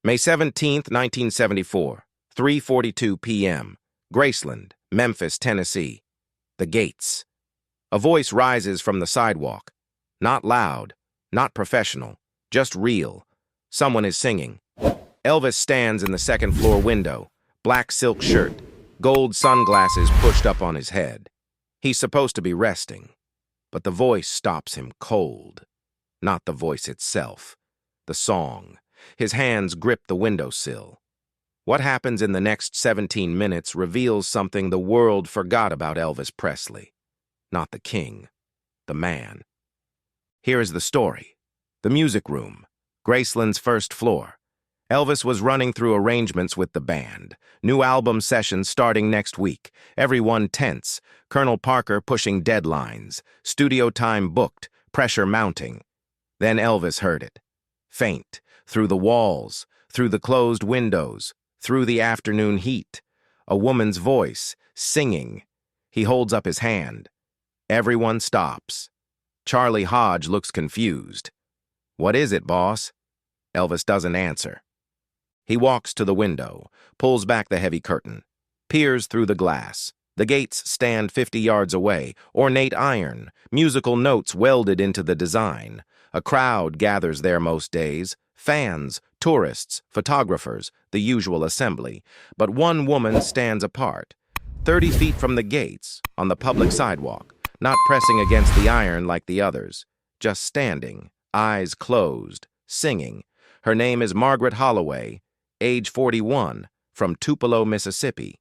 May 17, 1974, 3:42 p.m., Graceland, Memphis, Tennessee. The gates. A voice rises from the sidewalk. Not loud, not professional, just real. Someone is singing. Elvis stands in the second-floor window, black silk shirt, gold sunglasses pushed up on his head. He's supposed to be resting, but the voice stops him cold. Not the voice itself, the song. His hands grip the windowsill. What happens in the next 17 minutes reveals something the world forgot about Elvis Presley. Not the king, the man. Here is the story. The music room, Graceland's first floor. Elvis was running through arrangements with the band. New album sessions starting next week. Everyone tense. Colonel Parker pushing deadlines. Studio time booked. Pressure mounting. Then Elvis heard it. Faint. Through the walls. Through the closed windows. Through the afternoon heat. A woman's voice. Singing. He holds up his hand. Everyone stops. Charlie Hodge looks confused. "What is it, boss?" Elvis doesn't answer. He walks to the window, pulls back the heavy curtain, peers through the glass. The gates stand 50 yards away, ornate iron, musical notes welded into the design. A crowd gathers there most days, fans, tourists, photographers, the usual assembly. But one woman stands apart, 30 feet from the gates, on the public sidewalk, not pressing against the iron like the others, just standing, eyes closed, singing. Her name is Margaret Holloway, age 41, from Tupelo, Mississippi.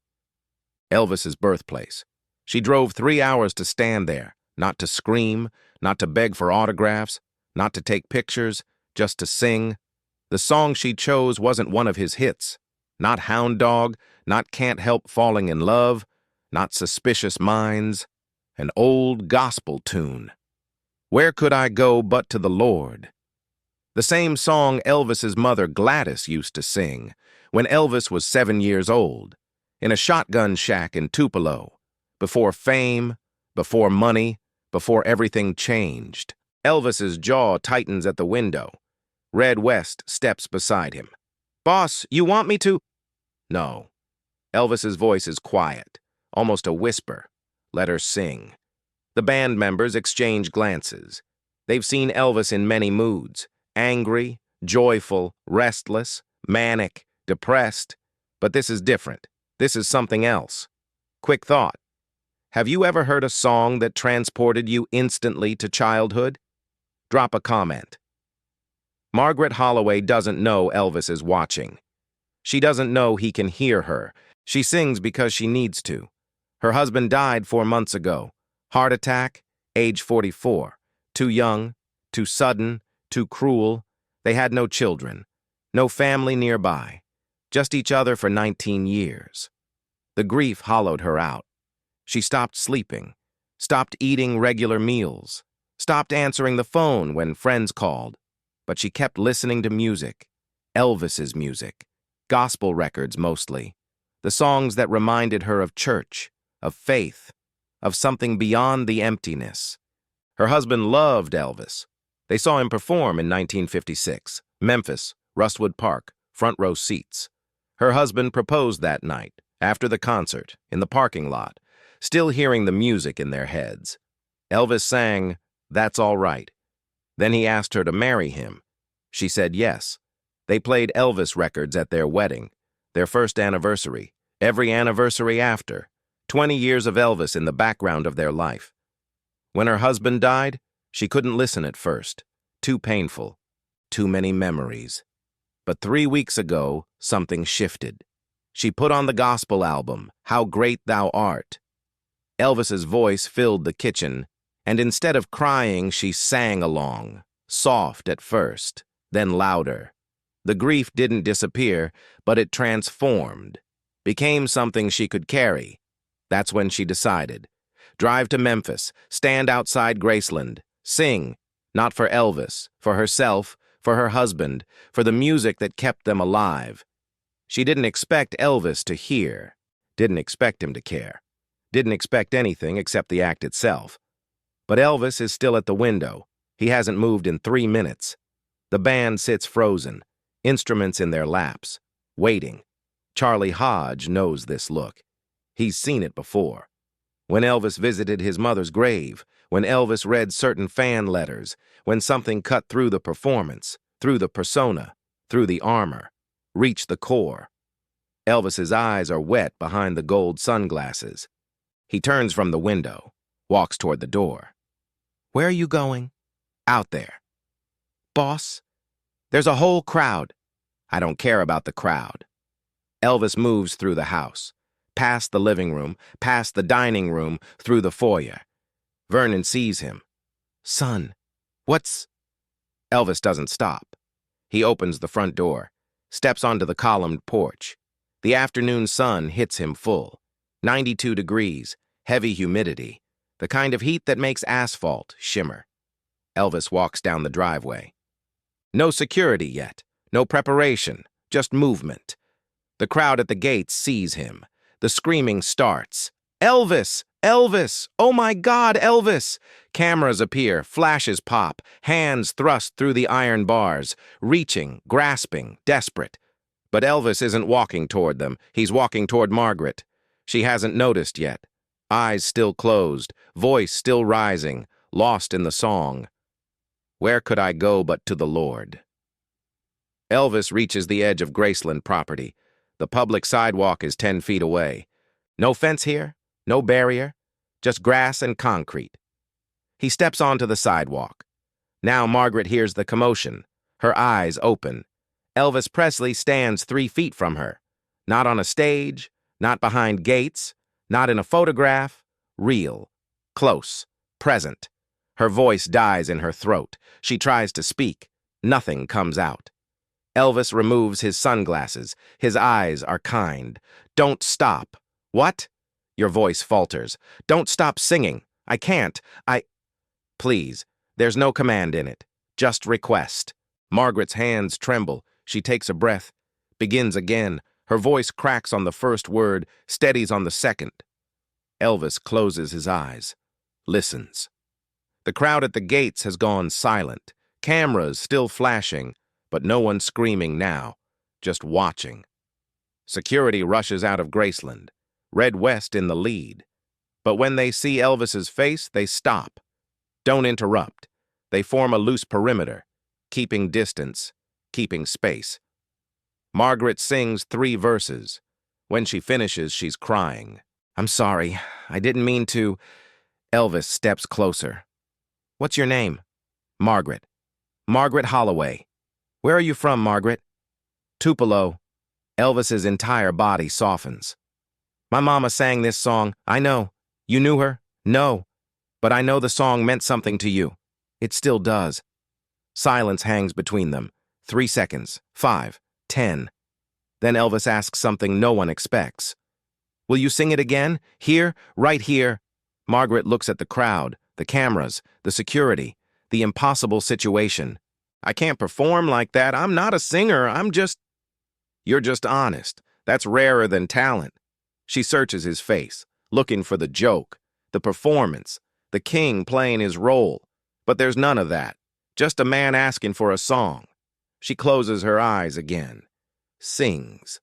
Elvis's birthplace. She drove 3 hours to stand there, not to scream, not to beg for autographs, not to take pictures, just to sing. The song she chose wasn't one of his hits. Not Hound Dog, not Can't Help Falling in Love, not Suspicious Minds. An old gospel tune. Where could I go but to the Lord? The same song Elvis's mother Gladys used to sing when Elvis was 7 years old, in a shotgun shack in Tupelo, before fame, before money, before everything changed. Elvis's jaw tightens at the window. Red West steps beside him. "Boss, you want me to?" "No." Elvis's voice is quiet, almost a whisper. "Let her sing." The band members exchange glances. They've seen Elvis in many moods. Angry, joyful, restless, manic, depressed. But this is different. This is something else. Quick thought. Have you ever heard a song that transported you instantly to childhood? Drop a comment. Margaret Holloway doesn't know Elvis is watching. She doesn't know he can hear her. She sings because she needs to. Her husband died 4 months ago. Heart attack, age 44. Too young, too sudden, too cruel. They had no children, no family nearby, just each other for 19 years. The grief hollowed her out. She stopped sleeping, stopped eating regular meals, stopped answering the phone when friends called. But she kept listening to music, Elvis's music, gospel records mostly, the songs that reminded her of church, of faith, of something beyond the emptiness. Her husband loved Elvis. They saw him perform in 1956, Memphis, Rustwood Park, front row seats. Her husband proposed that night, after the concert, in the parking lot, still hearing the music in their heads. Elvis sang, "That's All Right." Then he asked her to marry him. She said yes. They played Elvis records at their wedding, their first anniversary, every anniversary after, 20 years of Elvis in the background of their life. When her husband died, she couldn't listen at first. Too painful. Too many memories. But 3 weeks ago, something shifted. She put on the gospel album, "How Great Thou Art." Elvis's voice filled the kitchen, and instead of crying, she sang along, soft at first, then louder. The grief didn't disappear, but it transformed, became something she could carry. That's when she decided. Drive to Memphis, stand outside Graceland, sing, not for Elvis, for herself, for her husband, for the music that kept them alive. She didn't expect Elvis to hear, didn't expect him to care, didn't expect anything except the act itself. But Elvis is still at the window. He hasn't moved in 3 minutes. The band sits frozen, instruments in their laps, waiting. Charlie Hodge knows this look. He's seen it before. When Elvis visited his mother's grave, when Elvis read certain fan letters, when something cut through the performance, through the persona, through the armor, reached the core. Elvis's eyes are wet behind the gold sunglasses. He turns from the window, walks toward the door. Where are you going? Out there. Boss? There's a whole crowd. I don't care about the crowd. Elvis moves through the house, past the living room, past the dining room, through the foyer. Vernon sees him. Son, what's... Elvis doesn't stop. He opens the front door, steps onto the columned porch. The afternoon sun hits him full. 92 degrees, heavy humidity, the kind of heat that makes asphalt shimmer. Elvis walks down the driveway. No security yet, no preparation, just movement. The crowd at the gates sees him. The screaming starts. Elvis! Elvis! Oh my God, Elvis! Cameras appear, flashes pop, hands thrust through the iron bars, reaching, grasping, desperate. But Elvis isn't walking toward them. He's walking toward Margaret. She hasn't noticed yet. Eyes still closed, voice still rising, lost in the song. Where could I go but to the Lord? Elvis reaches the edge of Graceland property. The public sidewalk is 10 feet away. No fence here, no barrier, just grass and concrete. He steps onto the sidewalk. Now Margaret hears the commotion, her eyes open. Elvis Presley stands 3 feet from her. Not on a stage, not behind gates, not in a photograph. Real, close, present. Her voice dies in her throat. She tries to speak. Nothing comes out. Elvis removes his sunglasses. His eyes are kind. Don't stop. What? Your voice falters. Don't stop singing. I can't. Please. There's no command in it. Just request. Margaret's hands tremble. She takes a breath. Begins again. Her voice cracks on the first word, steadies on the second. Elvis closes his eyes. Listens. The crowd at the gates has gone silent. Cameras still flashing, but no one screaming now, just watching. Security rushes out of Graceland, Red West in the lead. But when they see Elvis's face, they stop. Don't interrupt. They form a loose perimeter, keeping distance, keeping space. Margaret sings 3 verses. When she finishes, she's crying. I'm sorry, I didn't mean to. Elvis steps closer. What's your name? Margaret. Margaret Holloway. Where are you from, Margaret? Tupelo. Elvis's entire body softens. My mama sang this song. I know. You knew her? No. But I know the song meant something to you. It still does. Silence hangs between them. 3 seconds. 5. 10. Then Elvis asks something no one expects. Will you sing it again? Here? Right here? Margaret looks at the crowd, the cameras, the security, the impossible situation. I can't perform like that. I'm not a singer. You're just honest. That's rarer than talent. She searches his face, looking for the joke, the performance, the king playing his role. But there's none of that. Just a man asking for a song. She closes her eyes again. Sings.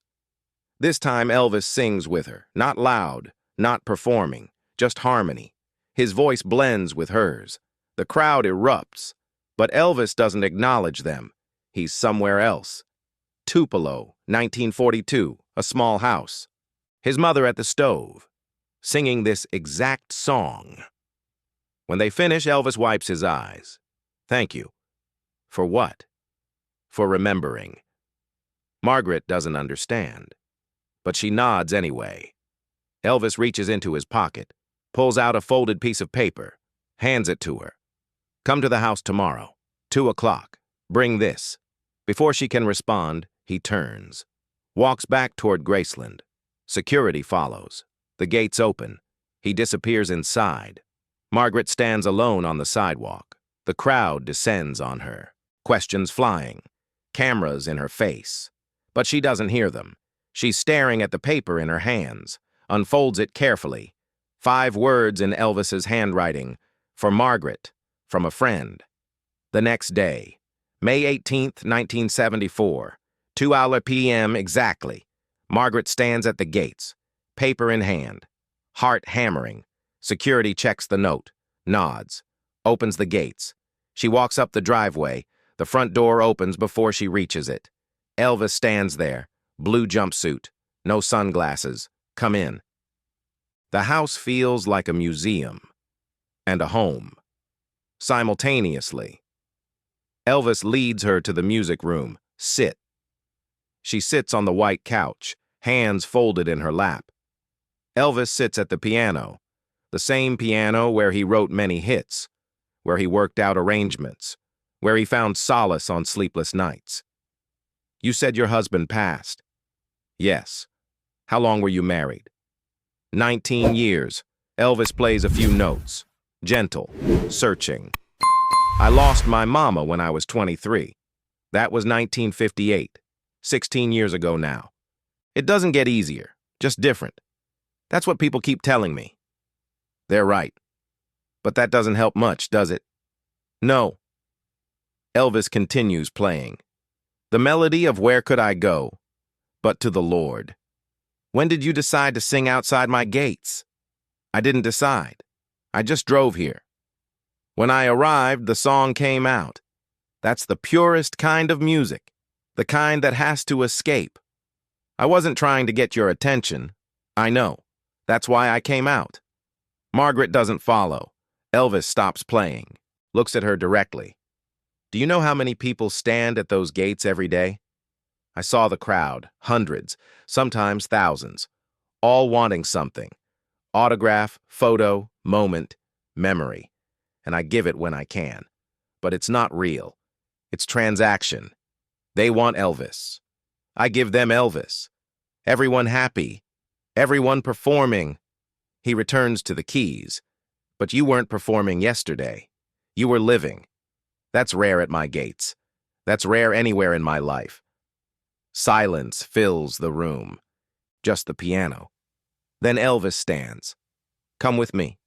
This time Elvis sings with her, not loud, not performing, just harmony. His voice blends with hers. The crowd erupts, but Elvis doesn't acknowledge them. He's somewhere else. Tupelo, 1942, a small house. His mother at the stove, singing this exact song. When they finish, Elvis wipes his eyes. Thank you. For what? For remembering. Margaret doesn't understand, but she nods anyway. Elvis reaches into his pocket, pulls out a folded piece of paper, hands it to her. Come to the house tomorrow, 2 o'clock. Bring this. Before she can respond, he turns, walks back toward Graceland. Security follows. The gates open. He disappears inside. Margaret stands alone on the sidewalk. The crowd descends on her. Questions flying. Cameras in her face. But she doesn't hear them. She's staring at the paper in her hands, unfolds it carefully. 5 words in Elvis's handwriting. For Margaret, from a friend. The next day, May 18th, 1974, 2 p.m. exactly. Margaret stands at the gates, paper in hand, heart hammering. Security checks the note, nods, opens the gates. She walks up the driveway. The front door opens before she reaches it. Elvis stands there, blue jumpsuit, no sunglasses. Come in. The house feels like a museum and a home, simultaneously. Elvis leads her to the music room. Sit. She sits on the white couch, hands folded in her lap. Elvis sits at the piano, the same piano where he wrote many hits, where he worked out arrangements, where he found solace on sleepless nights. You said your husband passed. Yes. How long were you married? 19 years. Elvis plays a few notes. Gentle, searching. I lost my mama when I was 23. That was 1958, 16 years ago now. It doesn't get easier, just different. That's what people keep telling me. They're right. But that doesn't help much, does it? No. Elvis continues playing. The melody of Where Could I Go? But to the Lord. When did you decide to sing outside my gates? I didn't decide. I just drove here. When I arrived, the song came out. That's the purest kind of music, the kind that has to escape. I wasn't trying to get your attention. I know. That's why I came out. Margaret doesn't follow. Elvis stops playing, looks at her directly. Do you know how many people stand at those gates every day? I saw the crowd, hundreds, sometimes thousands, all wanting something. Autograph, photo, moment, memory. And I give it when I can. But it's not real. It's transaction. They want Elvis. I give them Elvis. Everyone happy. Everyone performing. He returns to the keys. But you weren't performing yesterday. You were living. That's rare at my gates. That's rare anywhere in my life. Silence fills the room. Just the piano. Then Elvis stands. Come with me.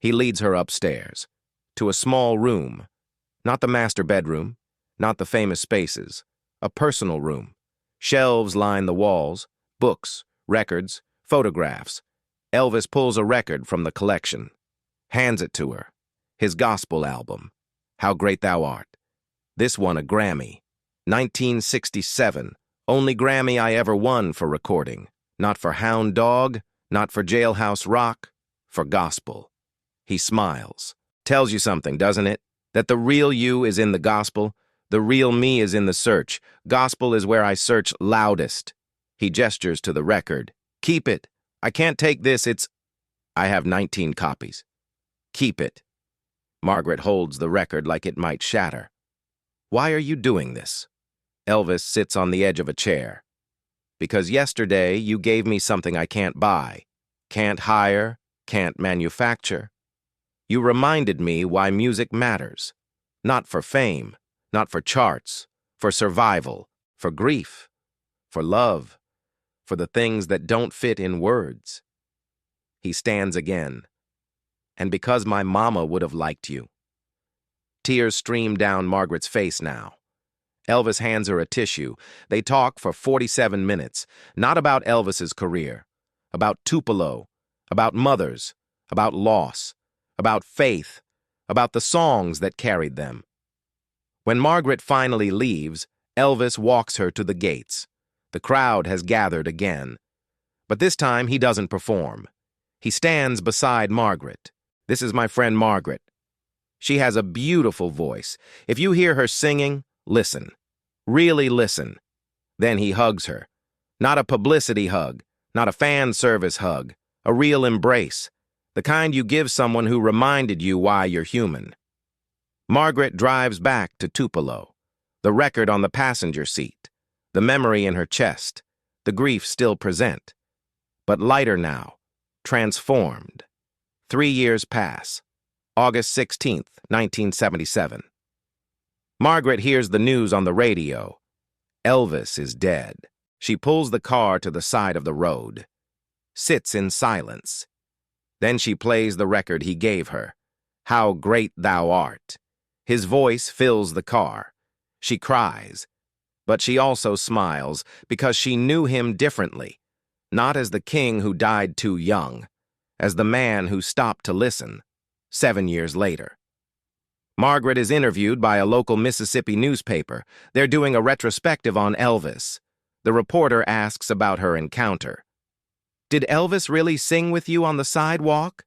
He leads her upstairs, to a small room. Not the master bedroom, not the famous spaces. A personal room. Shelves line the walls, books, records, photographs. Elvis pulls a record from the collection, hands it to her. His gospel album, How Great Thou Art. This won a Grammy. 1967. Only Grammy I ever won for recording. Not for Hound Dog, not for Jailhouse Rock, for gospel. He smiles. Tells you something, doesn't it? That the real you is in the gospel. The real me is in the search. Gospel is where I search loudest. He gestures to the record. Keep it. I can't take this, I have 19 copies. Keep it. Margaret holds the record like it might shatter. Why are you doing this? Elvis sits on the edge of a chair. Because yesterday you gave me something I can't buy, can't hire, can't manufacture. You reminded me why music matters. Not for fame, not for charts, for survival, for grief, for love, for the things that don't fit in words. He stands again. And because my mama would have liked you. Tears stream down Margaret's face now. Elvis hands her a tissue. They talk for 47 minutes, not about Elvis's career, about Tupelo, about mothers, about loss, about faith, about the songs that carried them. When Margaret finally leaves, Elvis walks her to the gates. The crowd has gathered again. But this time he doesn't perform. He stands beside Margaret. This is my friend Margaret. She has a beautiful voice. If you hear her singing, listen. Really listen. Then he hugs her. Not a publicity hug, not a fan service hug, a real embrace, the kind you give someone who reminded you why you're human. Margaret drives back to Tupelo, the record on the passenger seat, the memory in her chest, the grief still present, but lighter now, transformed. 3 years pass. August 16th, 1977. Margaret hears the news on the radio. Elvis is dead. She pulls the car to the side of the road, sits in silence. Then she plays the record he gave her, How Great Thou Art. His voice fills the car. She cries. But she also smiles because she knew him differently, not as the king who died too young, as the man who stopped to listen 7 years later. Margaret is interviewed by a local Mississippi newspaper. They're doing a retrospective on Elvis. The reporter asks about her encounter. "Did Elvis really sing with you on the sidewalk?"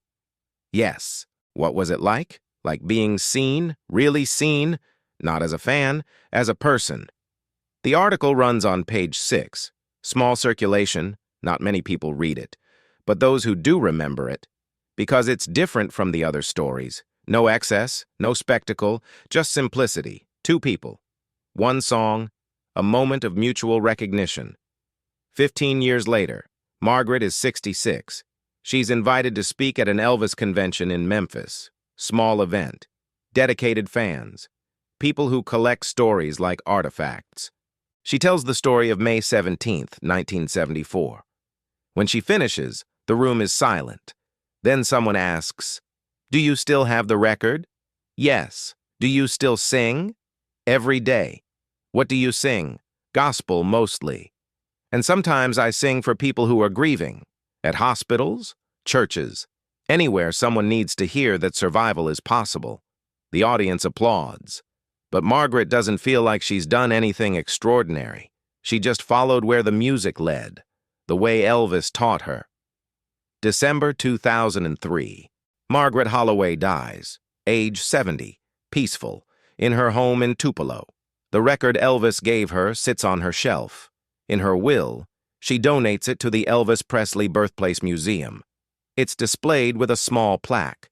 "Yes." "What was it like?" "Like being seen, really seen, not as a fan, as a person." The article runs on page 6. Small circulation, not many people read it. But those who do remember it, because it's different from the other stories. No excess, no spectacle, just simplicity. 2 people. 1 song, a moment of mutual recognition. 15 years later, Margaret is 66. She's invited to speak at an Elvis convention in Memphis. Small event. Dedicated fans. People who collect stories like artifacts. She tells the story of May 17th, 1974. When she finishes, the room is silent. Then someone asks, "Do you still have the record?" "Yes." "Do you still sing?" "Every day." "What do you sing?" "Gospel mostly. And sometimes I sing for people who are grieving. At hospitals, churches, anywhere someone needs to hear that survival is possible." The audience applauds. But Margaret doesn't feel like she's done anything extraordinary. She just followed where the music led, the way Elvis taught her. December 2003. Margaret Holloway dies, age 70, peaceful, in her home in Tupelo. The record Elvis gave her sits on her shelf. In her will, she donates it to the Elvis Presley Birthplace Museum. It's displayed with a small plaque.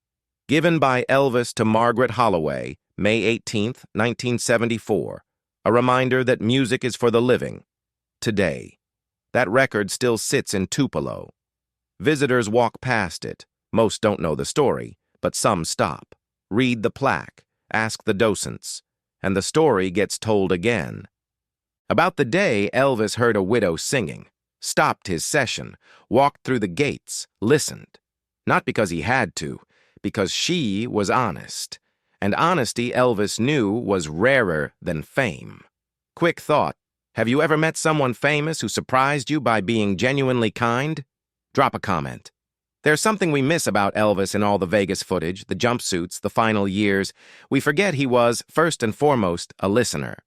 Given by Elvis to Margaret Holloway, May 18th, 1974, a reminder that music is for the living. Today, that record still sits in Tupelo. Visitors walk past it. Most don't know the story, but some stop. Read the plaque, ask the docents, and the story gets told again. About the day Elvis heard a widow singing, stopped his session, walked through the gates, listened. Not because he had to, because she was honest. And honesty, Elvis knew, was rarer than fame. Quick thought, have you ever met someone famous who surprised you by being genuinely kind? Drop a comment. There's something we miss about Elvis in all the Vegas footage, the jumpsuits, the final years. We forget he was, first and foremost, a listener.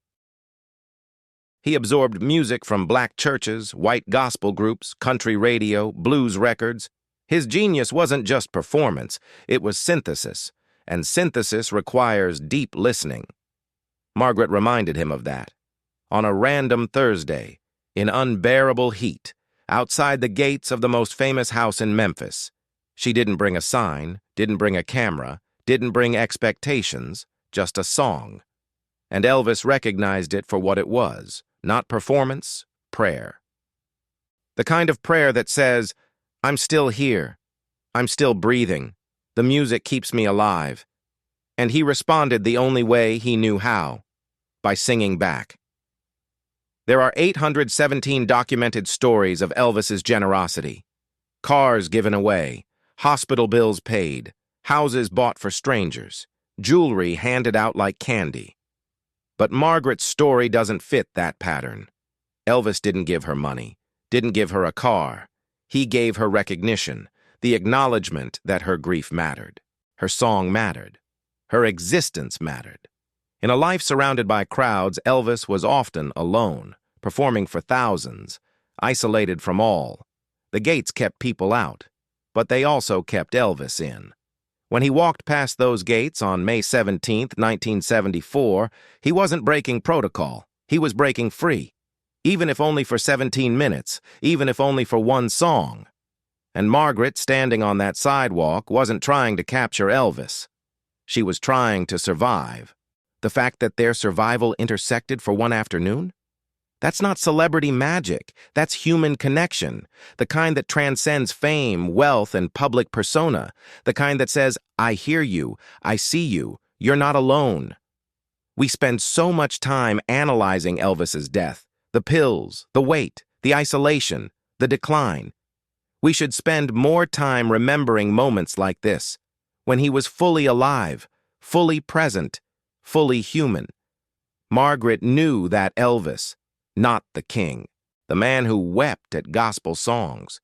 He absorbed music from black churches, white gospel groups, country radio, blues records. His genius wasn't just performance, it was synthesis. And synthesis requires deep listening. Margaret reminded him of that. On a random Thursday, in unbearable heat, outside the gates of the most famous house in Memphis. She didn't bring a sign, didn't bring a camera, didn't bring expectations, just a song. And Elvis recognized it for what it was, not performance, prayer. The kind of prayer that says, "I'm still here, I'm still breathing. The music keeps me alive." And he responded the only way he knew how, by singing back. There are 817 documented stories of Elvis's generosity. Cars given away, hospital bills paid, houses bought for strangers, jewelry handed out like candy. But Margaret's story doesn't fit that pattern. Elvis didn't give her money, didn't give her a car. He gave her recognition, the acknowledgement that her grief mattered, her song mattered, her existence mattered. In a life surrounded by crowds, Elvis was often alone, performing for thousands, isolated from all. The gates kept people out, but they also kept Elvis in. When he walked past those gates on May 17, 1974, he wasn't breaking protocol. He was breaking free, even if only for 17 minutes, even if only for one song. And Margaret, standing on that sidewalk, wasn't trying to capture Elvis. She was trying to survive. The fact that their survival intersected for one afternoon? That's not celebrity magic. That's human connection. The kind that transcends fame, wealth, and public persona. The kind that says, "I hear you, I see you, you're not alone." We spend so much time analyzing Elvis's death. The pills, the weight, the isolation, the decline. We should spend more time remembering moments like this, when he was fully alive, fully present, fully human. Margaret knew that Elvis, Not the king, the man who wept at gospel songs,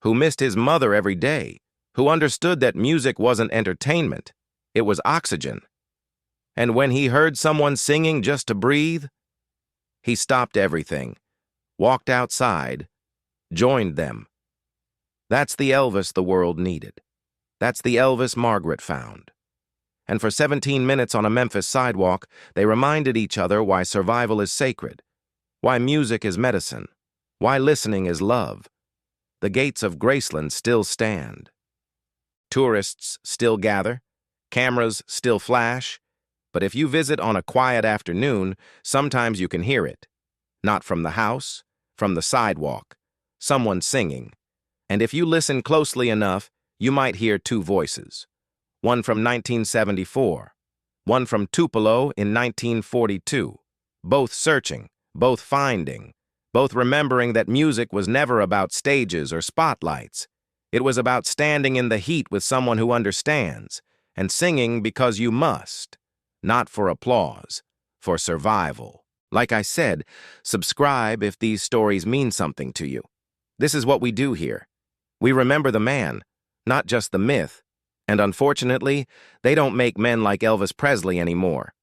who missed his mother every day, who understood that music wasn't entertainment, it was oxygen. And when he heard someone singing just to breathe, he stopped everything, walked outside, joined them. That's the Elvis the world needed. That's the Elvis Margaret found. And for 17 minutes on a Memphis sidewalk, they reminded each other why survival is sacred, why music is medicine, why listening is love. The gates of Graceland still stand. Tourists still gather, cameras still flash, but if you visit on a quiet afternoon, sometimes you can hear it. Not from the house, from the sidewalk, someone singing. And if you listen closely enough, you might hear two voices. One from 1974, one from Tupelo in 1942, both searching, both finding, both remembering that music was never about stages or spotlights. It was about standing in the heat with someone who understands, and singing because you must, not for applause, for survival. Like I said, subscribe if these stories mean something to you. This is what we do here. We remember the man, not just the myth. And unfortunately, they don't make men like Elvis Presley anymore.